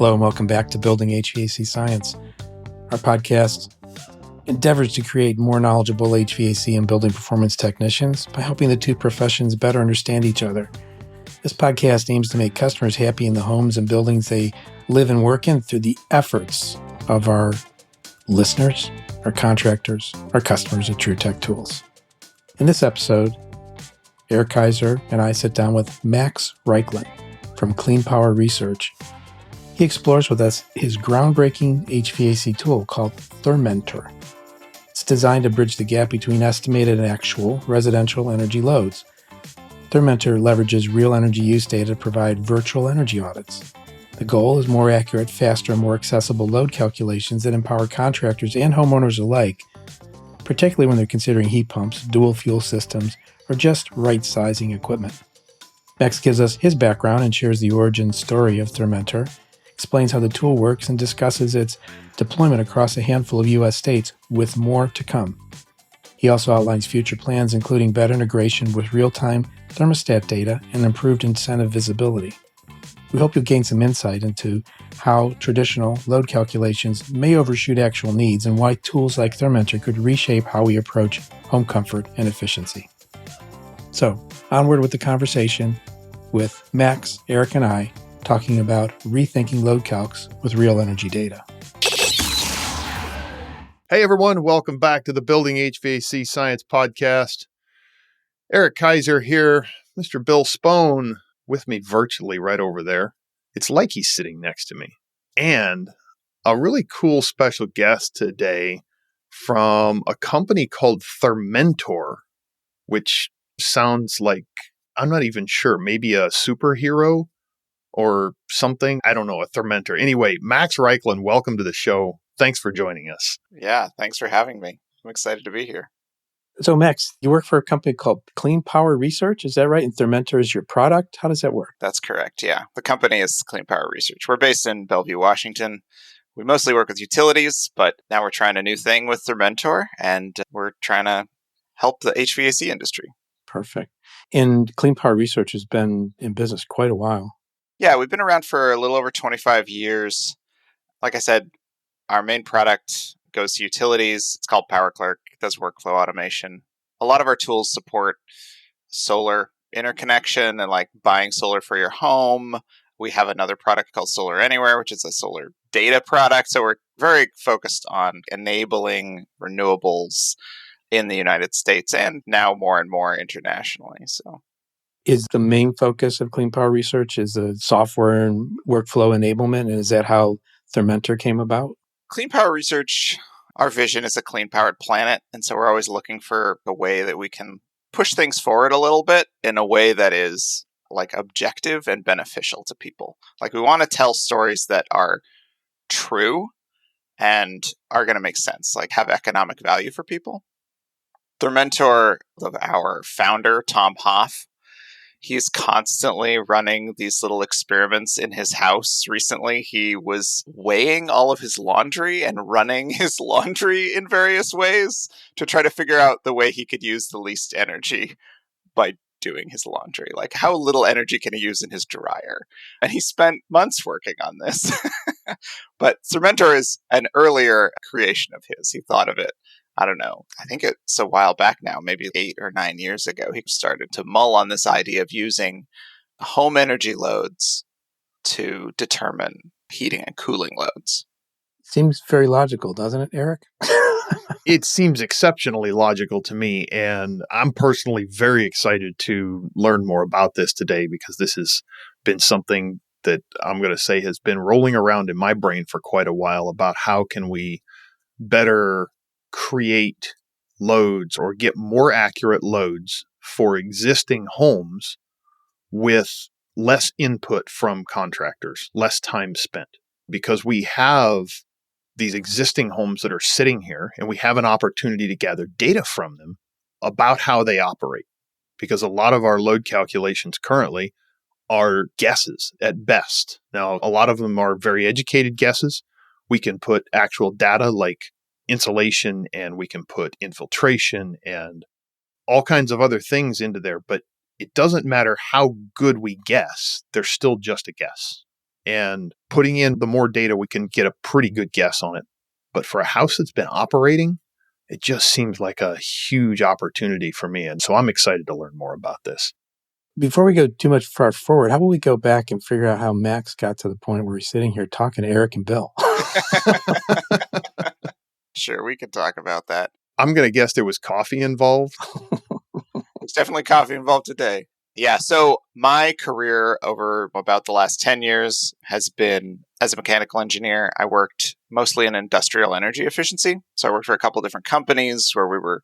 Hello and welcome back to Building HVAC Science. Our podcast endeavors to create more knowledgeable HVAC and building performance technicians by helping the two professions better understand each other. This podcast aims to make customers happy in the homes and buildings they live and work in through the efforts of our listeners, our contractors, our customers at TrueTech Tools. In this episode, Eric Kaiser and I sit down with Max Reichlin from Clean Power Research. He explores with us his groundbreaking HVAC tool called Thermentor. It's designed to bridge the gap between estimated and actual residential energy loads. Thermentor leverages real energy use data to provide virtual energy audits. The goal is more accurate, faster, and more accessible load calculations that empower contractors and homeowners alike, particularly when they're considering heat pumps, dual fuel systems, or just right-sizing equipment. Max gives us his background and shares the origin story of Thermentor, explains how the tool works, and discusses its deployment across a handful of U.S. states, with more to come. He also outlines future plans, including better integration with real-time thermostat data and improved incentive visibility. We hope you'll gain some insight into how traditional load calculations may overshoot actual needs and why tools like Thermentor could reshape how we approach home comfort and efficiency. So, onward with the conversation with Max, Eric, and I, talking about rethinking load calcs with real energy data. Hey everyone, welcome back to the Building HVAC Science Podcast. Eric Kaiser here, Mr. Bill Spohn with me virtually right over there. It's like he's sitting next to me. And a really cool special guest today from a company called Thermentor, which sounds like, I'm not even sure, maybe a superhero or something. I don't know, a Thermentor. Anyway, Max Reichlin, welcome to the show. Thanks for joining us. Yeah, thanks for having me. I'm excited to be here. So Max, you work for a company called Clean Power Research, is that right? And Thermentor is your product? How does that work? That's correct, yeah. The company is Clean Power Research. We're based in Bellevue, Washington. We mostly work with utilities, but now we're trying a new thing with Thermentor, and we're trying to help the HVAC industry. Perfect. And Clean Power Research has been in business quite a while. Yeah, we've been around for a little over 25 years. Like I said, our main product goes to utilities. It's called PowerClerk. It does workflow automation. A lot of our tools support solar interconnection and like buying solar for your home. We have another product called Solar Anywhere, which is a solar data product. So we're very focused on enabling renewables in the United States and now more and more internationally. So, is the main focus of Clean Power Research is the software and workflow enablement? And is that how Thermentor came about? Clean Power Research, our vision is a clean-powered planet. And so we're always looking for a way that we can push things forward a little bit in a way that is like objective and beneficial to people. Like we want to tell stories that are true and are going to make sense, like have economic value for people. Thermentor, of our founder, Tom Hoff, he's constantly running these little experiments in his house. Recently, he was weighing all of his laundry and running his laundry in various ways to try to figure out the way he could use the least energy by doing his laundry. Like, how little energy can he use in his dryer? And he spent months working on this. But Thermentor is an earlier creation of his. He thought of it, I don't know, I think it's a while back now, maybe 8 or 9 years ago, he started to mull on this idea of using home energy loads to determine heating and cooling loads. Seems very logical, doesn't it, Eric? It seems exceptionally logical to me, and I'm personally very excited to learn more about this today because this has been something that I'm going to say has been rolling around in my brain for quite a while about how can we better create loads or get more accurate loads for existing homes with less input from contractors, less time spent. Because we have these existing homes that are sitting here and we have an opportunity to gather data from them about how they operate. Because a lot of our load calculations currently are guesses at best. Now, a lot of them are very educated guesses. We can put actual data like insulation and we can put infiltration and all kinds of other things into there, but it doesn't matter how good we guess, they're still just a guess. And putting in the more data, we can get a pretty good guess on it. But for a house that's been operating, it just seems like a huge opportunity for me. And so I'm excited to learn more about this. Before we go too much far forward, how about we go back and figure out how Max got to the point where he's sitting here talking to Eric and Bill? Sure, we could talk about that. I'm going to guess there was coffee involved. There's definitely coffee involved today. Yeah, so my career over about the last 10 years has been as a mechanical engineer. I worked mostly in industrial energy efficiency. So I worked for a couple of different companies where we were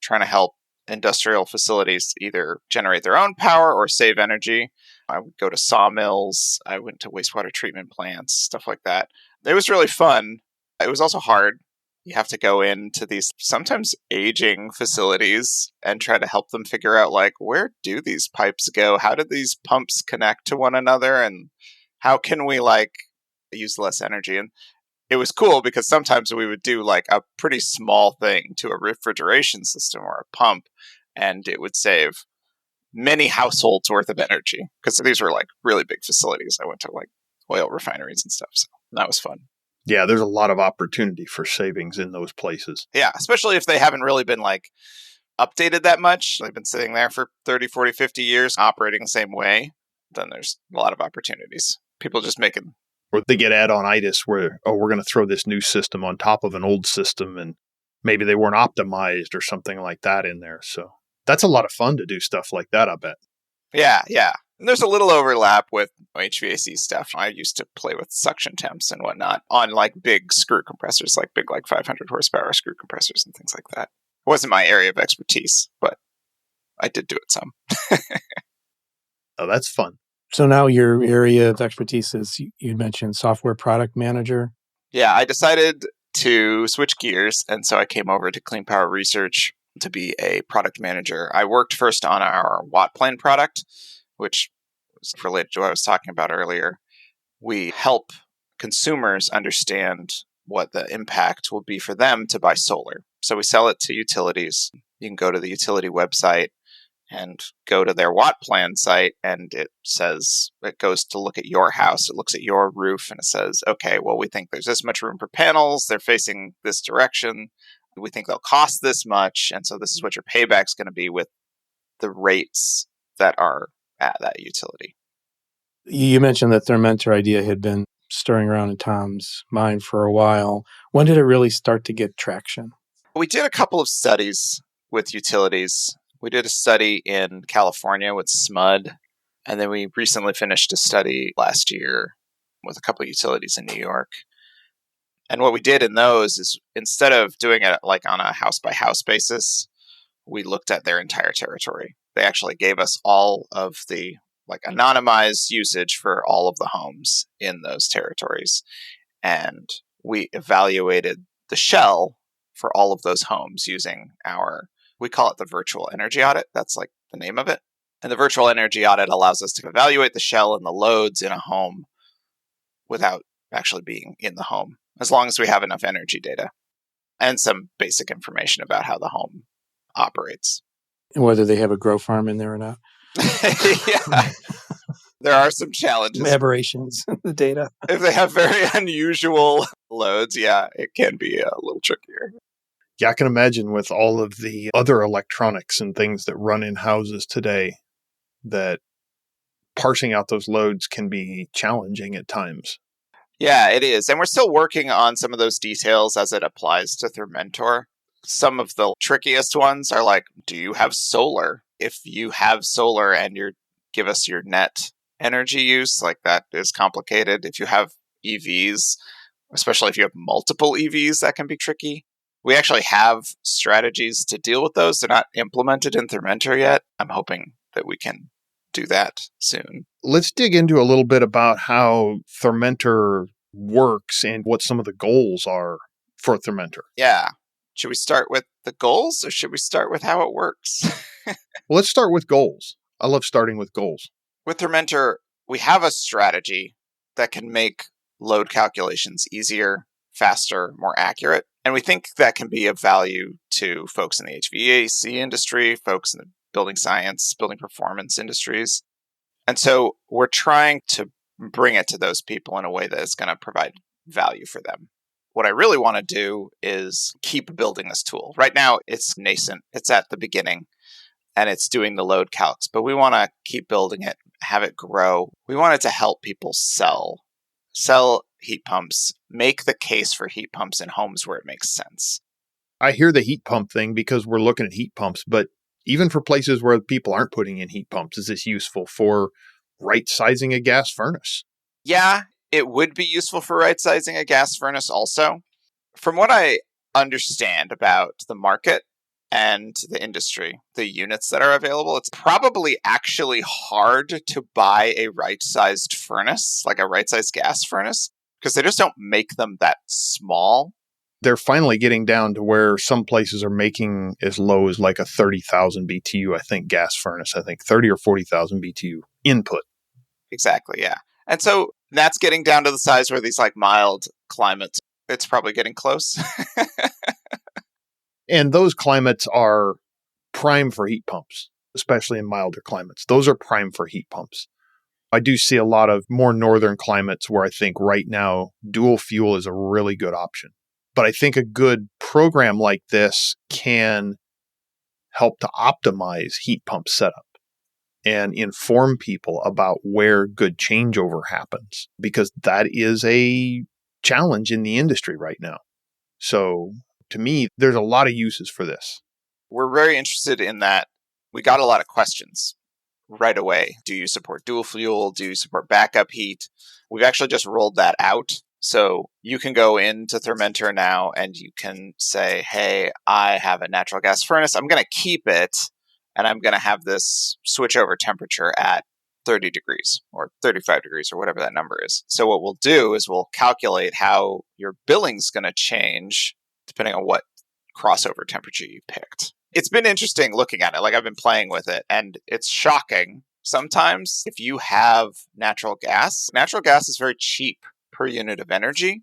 trying to help industrial facilities either generate their own power or save energy. I would go to sawmills. I went to wastewater treatment plants, stuff like that. It was really fun. It was also hard. You have to go into these sometimes aging facilities and try to help them figure out, like, where do these pipes go? How do these pumps connect to one another? And how can we, like, use less energy? And it was cool because sometimes we would do, like, a pretty small thing to a refrigeration system or a pump, and it would save many households worth of energy because these were, like, really big facilities. I went to, like, oil refineries and stuff, so that was fun. Yeah, there's a lot of opportunity for savings in those places. Yeah, especially if they haven't really been like updated that much. They've been sitting there for 30, 40, 50 years operating the same way. Then there's a lot of opportunities. People just making... Or they get add-on-itis where, we're going to throw this new system on top of an old system and maybe they weren't optimized or something like that in there. So that's a lot of fun to do stuff like that, I bet. Yeah. And there's a little overlap with HVAC stuff. I used to play with suction temps and whatnot on like big screw compressors, like big, like 500 horsepower screw compressors and things like that. It wasn't my area of expertise, but I did do it some. Oh, that's fun. So now your area of expertise is, you mentioned software product manager. Yeah, I decided to switch gears. And so I came over to Clean Power Research to be a product manager. I worked first on our watt plan product, which was related to what I was talking about earlier. We help consumers understand what the impact will be for them to buy solar. So we sell it to utilities. You can go to the utility website and go to their watt plan site, and it goes to look at your house. It looks at your roof, and it says, okay, well, we think there's this much room for panels. They're facing this direction. We think they'll cost this much. And so this is what your payback's going to be with the rates that are at that utility. You mentioned that Thermentor idea had been stirring around in Tom's mind for a while. When did it really start to get traction? We did a couple of studies with utilities. We did a study in California with SMUD, and then we recently finished a study last year with a couple of utilities in New York. And what we did in those is, instead of doing it like on a house-by-house basis, we looked at their entire territory. They actually gave us all of the like anonymized usage for all of the homes in those territories. And we evaluated the shell for all of those homes using we call it the virtual energy audit. That's like the name of it. And the virtual energy audit allows us to evaluate the shell and the loads in a home without actually being in the home, as long as we have enough energy data and some basic information about how the home operates. And whether they have a grow farm in there or not. Yeah. There are some challenges. Aberrations in the data. If they have very unusual loads, yeah, it can be a little trickier. Yeah, I can imagine with all of the other electronics and things that run in houses today, that parsing out those loads can be challenging at times. Yeah, it is. And we're still working on some of those details as it applies to Thermentor. Some of the trickiest ones are like, do you have solar? If you have solar and give us your net energy use, like that is complicated. If you have EVs, especially if you have multiple EVs, that can be tricky. We actually have strategies to deal with those. They're not implemented in Thermentor yet. I'm hoping that we can do that soon. Let's dig into a little bit about how Thermentor works and what some of the goals are for Thermentor. Yeah. Should we start with the goals or should we start with how it works? Well, let's start with goals. I love starting with goals. With Thermentor, we have a strategy that can make load calculations easier, faster, more accurate. And we think that can be of value to folks in the HVAC industry, folks in the building science, building performance industries. And so we're trying to bring it to those people in a way that is going to provide value for them. What I really want to do is keep building this tool. Right now, it's nascent. It's at the beginning, and it's doing the load calcs, but we want to keep building it, have it grow. We want it to help people sell heat pumps, make the case for heat pumps in homes where it makes sense. I hear the heat pump thing because we're looking at heat pumps, but even for places where people aren't putting in heat pumps, is this useful for right-sizing a gas furnace? Yeah, it would be useful for right-sizing a gas furnace also. From what I understand about the market and the industry, the units that are available, it's probably actually hard to buy a right-sized furnace, like a right-sized gas furnace, because they just don't make them that small. They're finally getting down to where some places are making as low as like a 30,000 BTU, I think, gas furnace. I think 30 or 40,000 BTU input. Exactly, yeah. And so that's getting down to the size where these like mild climates, it's probably getting close. And those climates are prime for heat pumps, especially in milder climates. Those are prime for heat pumps. I do see a lot of more northern climates where I think right now dual fuel is a really good option. But I think a good program like this can help to optimize heat pump setup and inform people about where good changeover happens, because that is a challenge in the industry right now. So to me, there's a lot of uses for this. We're very interested in that. We got a lot of questions right away. Do you support dual fuel? Do you support backup heat? We've actually just rolled that out. So you can go into Thermentor now and you can say, hey, I have a natural gas furnace. I'm going to keep it and I'm going to have this switch over temperature at 30 degrees or 35 degrees or whatever that number is. So what we'll do is we'll calculate how your billing's going to change depending on what crossover temperature you picked. It's been interesting looking at it. Like I've been playing with it and it's shocking. Sometimes if you have natural gas is very cheap per unit of energy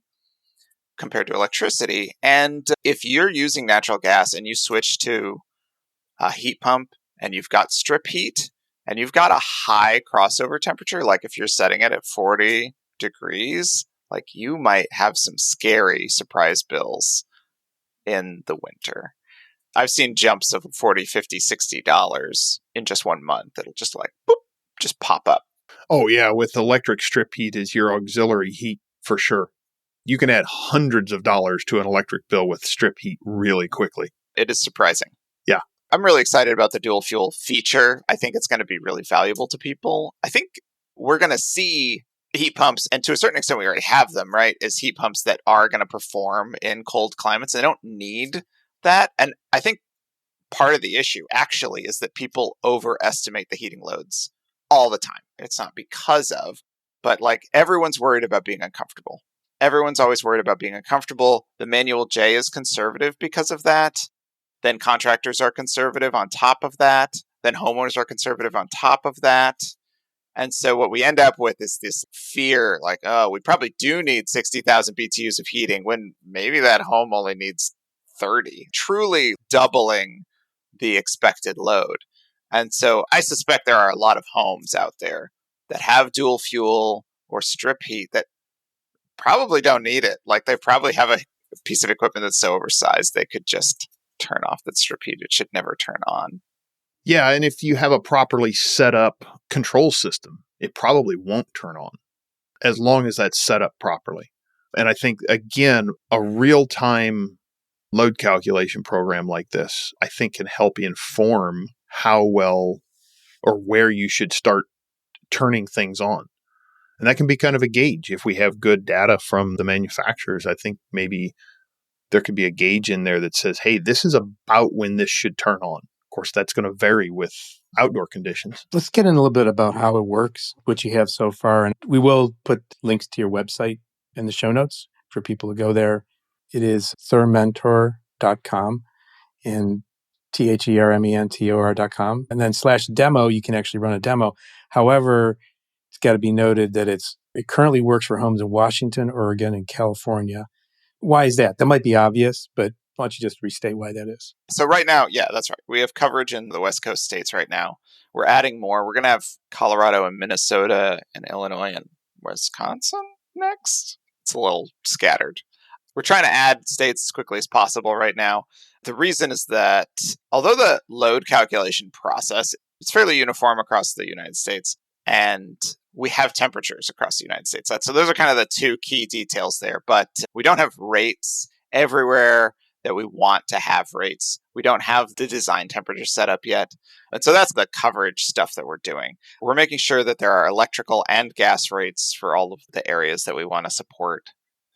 compared to electricity. And if you're using natural gas and you switch to a heat pump and you've got strip heat and you've got a high crossover temperature, like if you're setting it at 40 degrees, like you might have some scary surprise bills in the winter. I've seen jumps of $40, $50, $60 in just 1 month. It'll just like, boop, just pop up. Oh yeah, with electric strip heat as your auxiliary heat for sure. You can add hundreds of dollars to an electric bill with strip heat really quickly. It is surprising. Yeah. I'm really excited about the dual fuel feature. I think it's going to be really valuable to people. I think we're going to see heat pumps, and to a certain extent we already have them, right? Is heat pumps that are going to perform in cold climates. They don't need that. And I think part of the issue actually is that people overestimate the heating loads all the time. It's not because of, but like everyone's worried about being uncomfortable. Everyone's always worried about being uncomfortable. The manual J is conservative because of that. Then contractors are conservative on top of that. Then homeowners are conservative on top of that. And so what we end up with is this fear, like, oh, we probably do need 60,000 BTUs of heating when maybe that home only needs 30, truly doubling the expected load. And so I suspect there are a lot of homes out there that have dual fuel or strip heat that probably don't need it. Like they probably have a piece of equipment that's so oversized they could just turn off that strip heat. It should never turn on. Yeah, and if you have a properly set up control system, it probably won't turn on as long as that's set up properly. And I think, again, a real-time load calculation program like this, I think can help inform how well or where you should start turning things on. And that can be kind of a gauge. If we have good data from the manufacturers, I think maybe there could be a gauge in there that says, hey, this is about when this should turn on. Of course, that's going to vary with outdoor conditions. Let's get in a little bit about how it works, what you have so far. And we will put links to your website in the show notes for people to go there. It is thermentor.com and thermentor.com. And then /demo, you can actually run a demo. However, it's got to be noted that it currently works for homes in Washington, Oregon, and California. Why is that? That might be obvious, but why don't you just restate why that is? So right now, yeah, that's right. We have coverage in the West Coast states right now. We're adding more. We're going to have Colorado and Minnesota and Illinois and Wisconsin next. It's a little scattered. We're trying to add states as quickly as possible right now. The reason is that although the load calculation process is fairly uniform across the United States, and we have temperatures across the United States. So those are kind of the two key details there, but we don't have rates everywhere that we want to have rates. We don't have the design temperature set up yet. And so that's the coverage stuff that we're doing. We're making sure that there are electrical and gas rates for all of the areas that we want to support.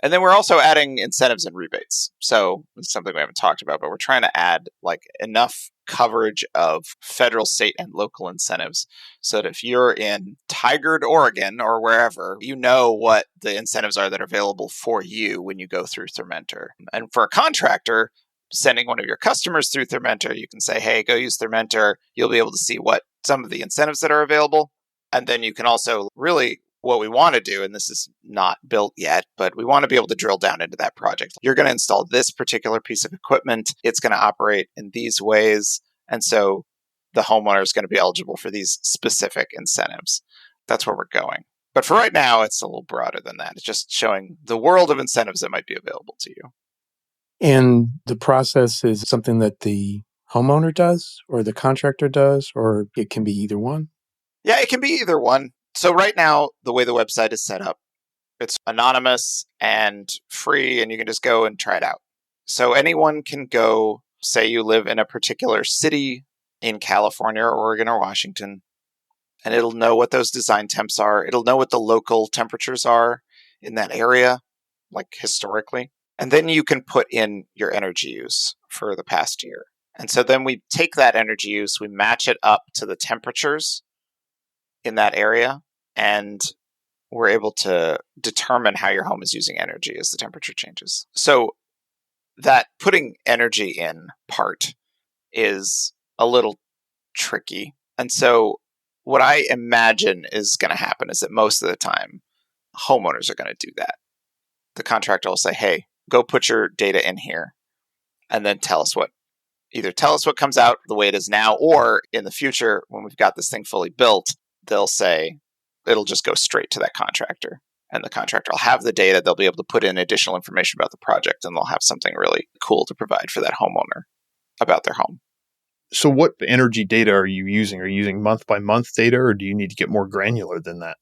And then we're also adding incentives and rebates. So it's something we haven't talked about, but we're trying to add like enough coverage of federal, state, and local incentives so that if you're in Tigard, Oregon, or wherever, you know what the incentives are that are available for you when you go through Thermentor. And for a contractor, sending one of your customers through Thermentor, you can say, hey, go use Thermentor. You'll be able to see what some of the incentives that are available. And then you can also really what we want to do, and this is not built yet, but we want to be able to drill down into that project. You're going to install this particular piece of equipment. It's going to operate in these ways. And so the homeowner is going to be eligible for these specific incentives. That's where we're going. But for right now, it's a little broader than that. It's just showing the world of incentives that might be available to you. And the process is something that the homeowner does or the contractor does, or it can be either one? Yeah, it can be either one. So right now, the way the website is set up, it's anonymous and free, and you can just go and try it out. So anyone can go, say you live in a particular city in California or Oregon or Washington, and it'll know what those design temps are. It'll know what the local temperatures are in that area, like historically. And then you can put in your energy use for the past year. And so then we take that energy use, we match it up to the temperatures in that area, and we're able to determine how your home is using energy as the temperature changes. So that putting energy in part is a little tricky. And so what I imagine is going to happen is that most of the time, homeowners are going to do that. The contractor will say, hey, go put your data in here, and then either tell us what comes out the way it is now, or in the future, when we've got this thing fully built, they'll say it'll just go straight to that contractor. And the contractor will have the data. They'll be able to put in additional information about the project, and they'll have something really cool to provide for that homeowner about their home. So what energy data are you using? Are you using month-by-month data, or do you need to get more granular than that?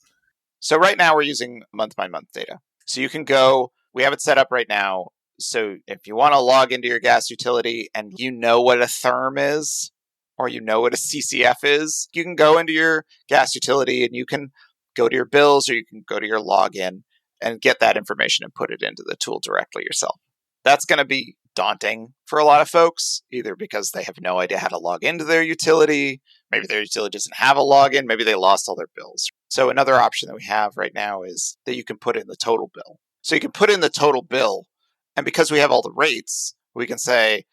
So right now we're using month-by-month data. So you can go, we have it set up right now. So if you want to log into your gas utility and you know what a therm is, or you know what a CCF is, you can go into your gas utility and you can go to your bills, or you can go to your login and get that information and put it into the tool directly yourself. That's going to be daunting for a lot of folks, either because they have no idea how to log into their utility, maybe their utility doesn't have a login, maybe they lost all their bills. So another option that we have right now is that you can put in the total bill. So you can put in the total bill, and because we have all the rates, we can say,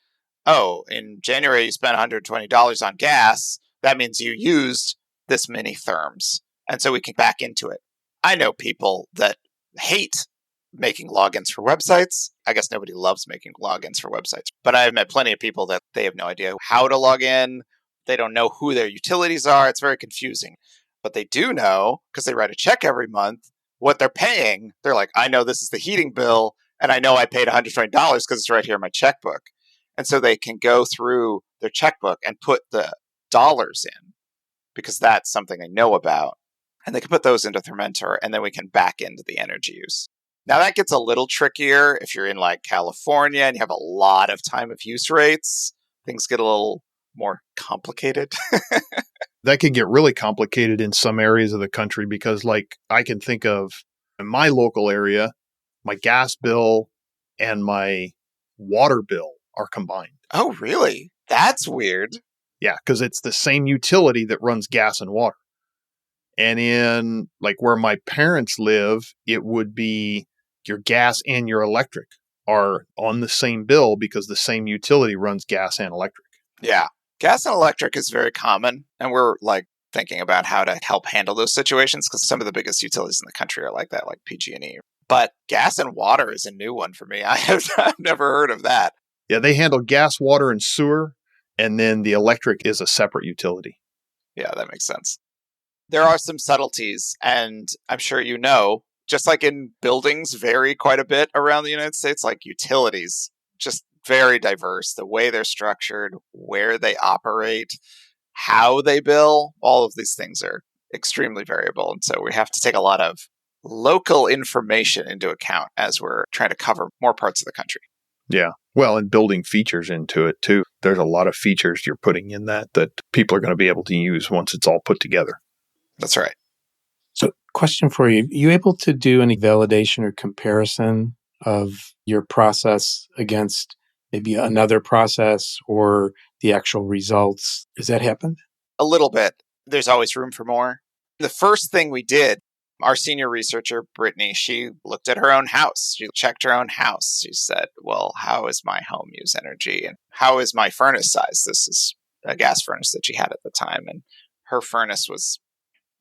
oh, in January you spent $120 on gas. That means you used this many therms. And so we can back into it. I know people that hate making logins for websites. I guess nobody loves making logins for websites. But I've met plenty of people that they have no idea how to log in. They don't know who their utilities are. It's very confusing. But they do know, because they write a check every month, what they're paying. They're like, I know this is the heating bill, and I know I paid $120 because it's right here in my checkbook. And so they can go through their checkbook and put the dollars in, because that's something they know about. And they can put those into Thermentor, and then we can back into the energy use. Now that gets a little trickier if you're in like California and you have a lot of time of use rates. Things get a little more complicated. That could get really complicated in some areas of the country, because like I can think of in my local area, my gas bill and my water bill are combined. Oh, really? That's weird. Yeah, because it's the same utility that runs gas and water. And in like where my parents live, it would be your gas and your electric are on the same bill because the same utility runs gas and electric. Yeah. Gas and electric is very common. And we're like thinking about how to help handle those situations, because some of the biggest utilities in the country are like that, like PG&E. But gas and water is a new one for me. I've never heard of that. Yeah, they handle gas, water, and sewer, and then the electric is a separate utility. Yeah, that makes sense. There are some subtleties, and I'm sure you know, just like in buildings vary quite a bit around the United States, like utilities, just very diverse. The way they're structured, where they operate, how they bill, all of these things are extremely variable. And so we have to take a lot of local information into account as we're trying to cover more parts of the country. Yeah. Well, and building features into it too. There's a lot of features you're putting in that people are going to be able to use once it's all put together. That's right. So, question for you. Are you able to do any validation or comparison of your process against maybe another process or the actual results? Has that happened? A little bit. There's always room for more. The first thing we did, our senior researcher, Brittany, she looked at her own house. She checked her own house. She said, well, how is my home use energy? And how is my furnace size? This is a gas furnace that she had at the time. And her furnace was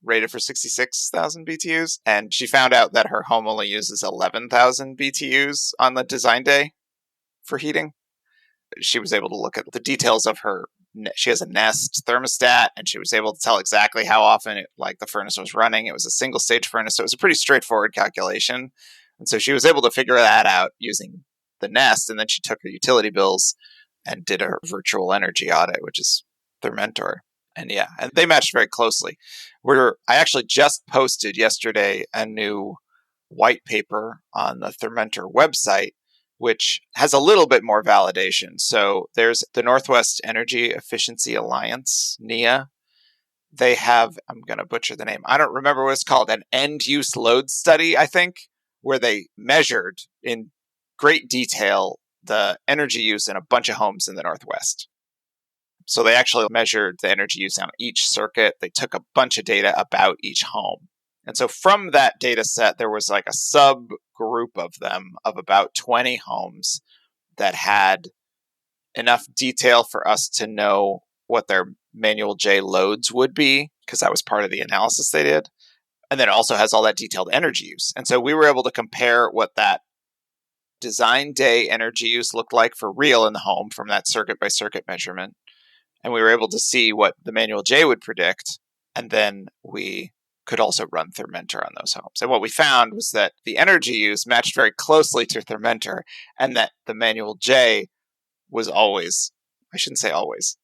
rated for 66,000 BTUs. And she found out that her home only uses 11,000 BTUs on the design day for heating. She was able to look at the details of her. She has a Nest thermostat, and she was able to tell exactly how often the furnace was running. It was a single stage furnace, so it was a pretty straightforward calculation. And so she was able to figure that out using the Nest, and then she took her utility bills and did a virtual energy audit, which is Thermentor. And and they matched very closely. I actually just posted yesterday a new white paper on the Thermentor website, which has a little bit more validation. So there's the Northwest Energy Efficiency Alliance, NEA. They have, I'm going to butcher the name, I don't remember what it's called, an end-use load study, I think, where they measured in great detail the energy use in a bunch of homes in the Northwest. So they actually measured the energy use on each circuit. They took a bunch of data about each home. And so from that data set, there was like a subgroup of them of about 20 homes that had enough detail for us to know what their manual J loads would be, because that was part of the analysis they did. And then it also has all that detailed energy use. And so we were able to compare what that design day energy use looked like for real in the home from that circuit by circuit measurement. And we were able to see what the manual J would predict. And then we could also run Thermentor on those homes. And what we found was that the energy use matched very closely to Thermentor, and that the manual J was always, I shouldn't say always,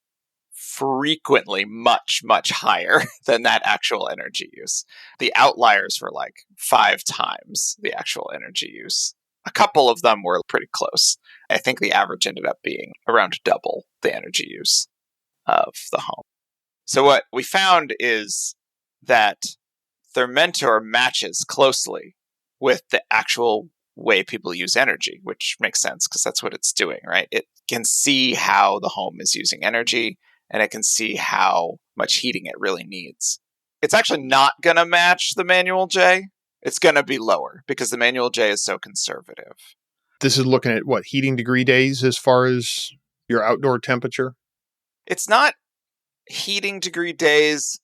frequently much, much higher than that actual energy use. The outliers were like 5 times the actual energy use. A couple of them were pretty close. I think the average ended up being around double the energy use of the home. So what we found is that Thermentor matches closely with the actual way people use energy, which makes sense because that's what it's doing, right? It can see how the home is using energy, and it can see how much heating it really needs. It's actually not going to match the manual J. It's going to be lower because the manual J is so conservative. This is looking at what, heating degree days as far as your outdoor temperature? It's not heating degree days,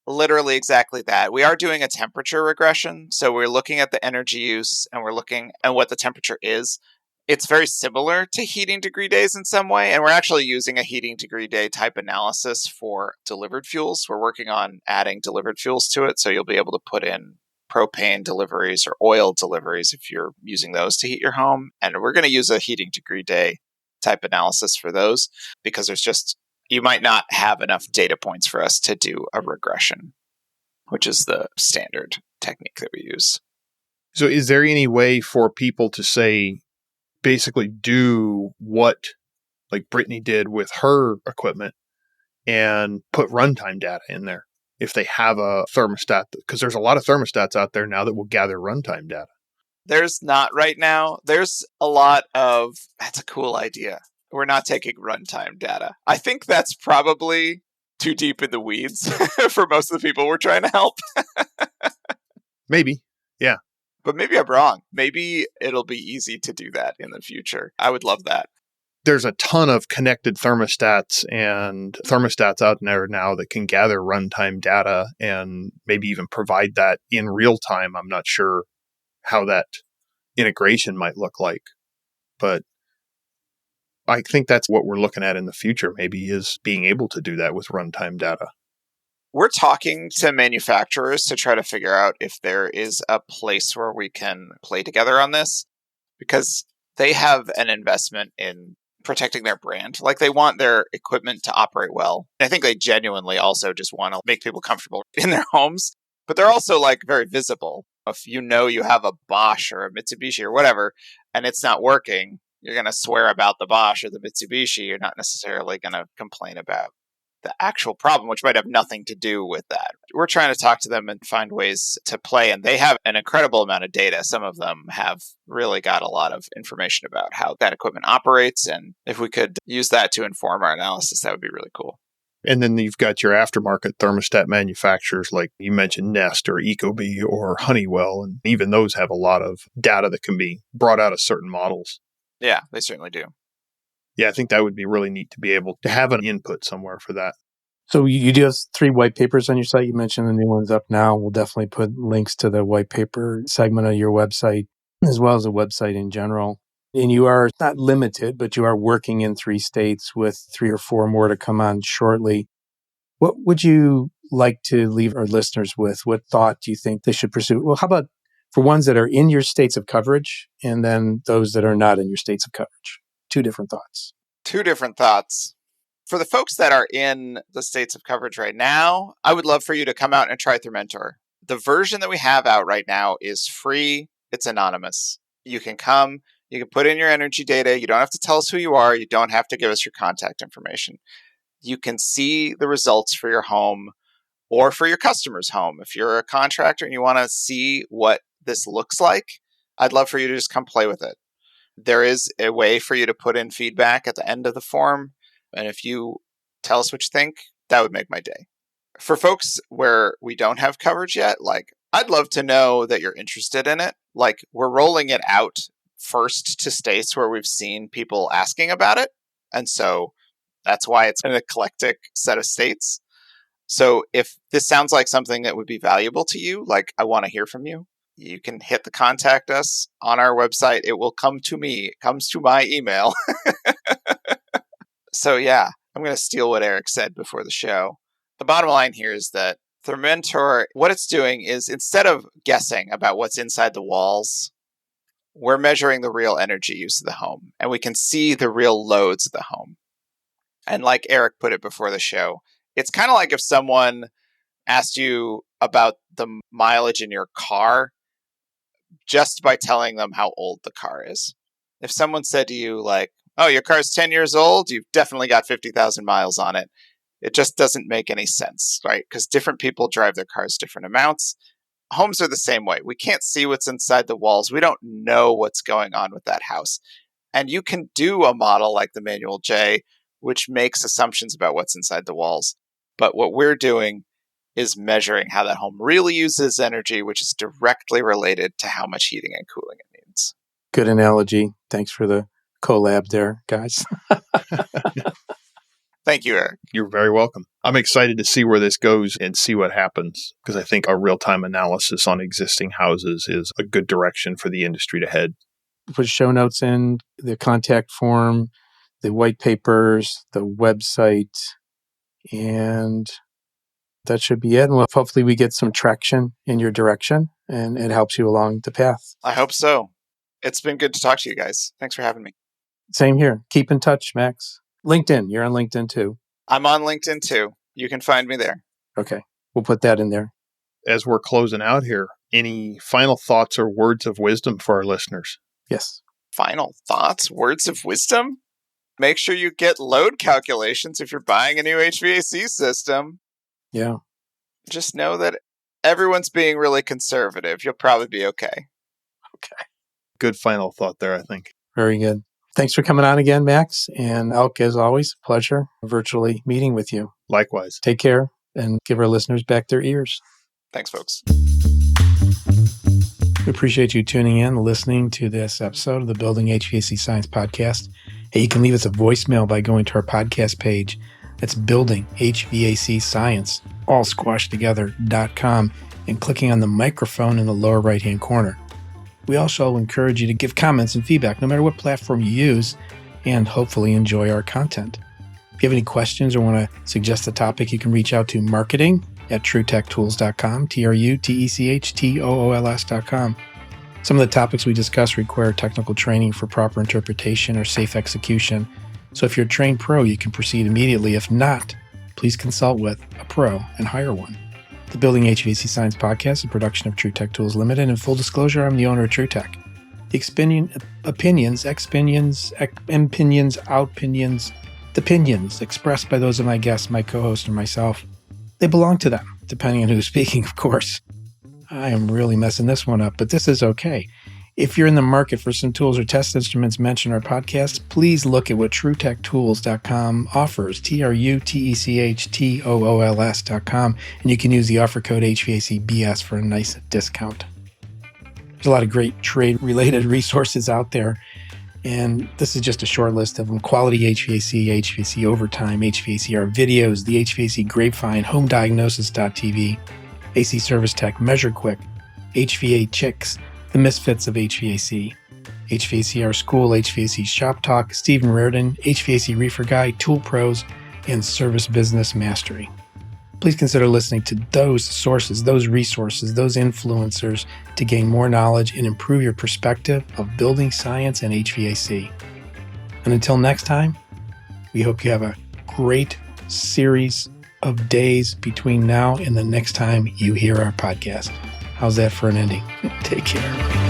literally exactly that. We are doing a temperature regression. So we're looking at the energy use and we're looking at what the temperature is. It's very similar to heating degree days in some way. And we're actually using a heating degree day type analysis for delivered fuels. We're working on adding delivered fuels to it. So you'll be able to put in propane deliveries or oil deliveries if you're using those to heat your home. And we're going to use a heating degree day type analysis for those because you might not have enough data points for us to do a regression, which is the standard technique that we use. So is there any way for people to say, basically do what like Brittany did with her equipment and put runtime data in there if they have a thermostat? Because there's a lot of thermostats out there now that will gather runtime data. There's not right now. There's a lot of, that's a cool idea. We're not taking runtime data. I think that's probably too deep in the weeds for most of the people we're trying to help. Maybe. Yeah. But maybe I'm wrong. Maybe it'll be easy to do that in the future. I would love that. There's a ton of connected thermostats and thermostats out there now that can gather runtime data and maybe even provide that in real time. I'm not sure how that integration might look like, but I think that's what we're looking at in the future, maybe, is being able to do that with runtime data. We're talking to manufacturers to try to figure out if there is a place where we can play together on this, because they have an investment in protecting their brand. Like, they want their equipment to operate well. And I think they genuinely also just want to make people comfortable in their homes, but they're also like very visible. If you have a Bosch or a Mitsubishi or whatever, and it's not working, you're going to swear about the Bosch or the Mitsubishi. You're not necessarily going to complain about the actual problem, which might have nothing to do with that. We're trying to talk to them and find ways to play, and they have an incredible amount of data. Some of them have really got a lot of information about how that equipment operates, and if we could use that to inform our analysis, that would be really cool. And then you've got your aftermarket thermostat manufacturers, like you mentioned, Nest or Ecobee or Honeywell, and even those have a lot of data that can be brought out of certain models. Yeah, they certainly do. Yeah, I think that would be really neat to be able to have an input somewhere for that. So you do have 3 white papers on your site. You mentioned the new one's up now. We'll definitely put links to the white paper segment of your website, as well as the website in general. And you are not limited, but you are working in 3 states with 3 or 4 more to come on shortly. What would you like to leave our listeners with? What thought do you think they should pursue? Well, how about for ones that are in your states of coverage and then those that are not in your states of coverage? 2 different thoughts. 2 different thoughts. For the folks that are in the states of coverage right now, I would love for you to come out and try Thermentor. The version that we have out right now is free. It's anonymous. You can come, you can put in your energy data. You don't have to tell us who you are. You don't have to give us your contact information. You can see the results for your home or for your customer's home. If you're a contractor and you want to see what this looks like, I'd love for you to just come play with it. There is a way for you to put in feedback at the end of the form. And if you tell us what you think, that would make my day. For folks where we don't have coverage yet, like, I'd love to know that you're interested in it. Like, we're rolling it out first to states where we've seen people asking about it. And so that's why it's an eclectic set of states. So if this sounds like something that would be valuable to you, like, I want to hear from you, you can hit the contact us on our website. It will come to me. It comes to my email. So yeah, I'm going to steal what Eric said before the show. The bottom line here is that Thermentor, what it's doing is, instead of guessing about what's inside the walls, we're measuring the real energy use of the home, and we can see the real loads of the home. And like Eric put it before the show, it's kind of like if someone asked you about the mileage in your car just by telling them how old the car is. If someone said to you, like, oh, your car's 10 years old, you've definitely got 50,000 miles on it. It just doesn't make any sense, right? Because different people drive their cars different amounts. Homes are the same way. We can't see what's inside the walls. We don't know what's going on with that house. And you can do a model like the Manual J, which makes assumptions about what's inside the walls. But what we're doing is measuring how that home really uses energy, which is directly related to how much heating and cooling it needs. Good analogy. Thanks for the collab there, guys. Thank you, Eric. You're very welcome. I'm excited to see where this goes and see what happens, because I think a real-time analysis on existing houses is a good direction for the industry to head. Put show notes in, the contact form, the white papers, the website, and that should be it. And hopefully we get some traction in your direction and it helps you along the path. I hope so. It's been good to talk to you guys. Thanks for having me. Same here. Keep in touch, Max. LinkedIn. You're on LinkedIn too. I'm on LinkedIn too. You can find me there. Okay. We'll put that in there. As we're closing out here, any final thoughts or words of wisdom for our listeners? Yes. Final thoughts, words of wisdom? Make sure you get load calculations if you're buying a new HVAC system. Yeah. Just know that everyone's being really conservative. You'll probably be okay. Okay. Good final thought there, I think. Very good. Thanks for coming on again, Max. And Elk, as always, pleasure virtually meeting with you. Likewise. Take care and give our listeners back their ears. Thanks, folks. We appreciate you tuning in and listening to this episode of the Building HVAC Science Podcast. Hey, you can leave us a voicemail by going to our podcast page. That's Building HVAC Science, all squashed together.com, and clicking on the microphone in the lower right-hand corner. We also encourage you to give comments and feedback no matter what platform you use, and hopefully enjoy our content. If you have any questions or want to suggest a topic, you can reach out to marketing at TrueTechTools.com, TrueTechTools.com. Some of the topics we discuss require technical training for proper interpretation or safe execution. So if you're a trained pro, you can proceed immediately. If not, please consult with a pro and hire one. The Building HVAC Science Podcast is a production of True Tech Tools Limited. And full disclosure, I'm the owner of True Tech. The opinions expressed by those of my guests, my co-host, and myself, they belong to them, depending on who's speaking, of course. I am really messing this one up, but this is okay. If you're in the market for some tools or test instruments mentioned in our podcast, please look at what TrueTechTools.com offers, TrueTechTools.com, and you can use the offer code HVACBS for a nice discount. There's a lot of great trade-related resources out there, and this is just a short list of them. Quality HVAC, HVAC Overtime, HVACR videos, the HVAC Grapevine, HomeDiagnosis.tv, AC Service Tech, Measure Quick, HVA Chicks, The Misfits of HVAC, HVACR School, HVAC Shop Talk, Stephen Reardon, HVAC Reefer Guy, Tool Pros, and Service Business Mastery. Please consider listening to those sources, those resources, those influencers to gain more knowledge and improve your perspective of building science and HVAC. And until next time, we hope you have a great series of days between now and the next time you hear our podcast. How's that for an ending? Take care.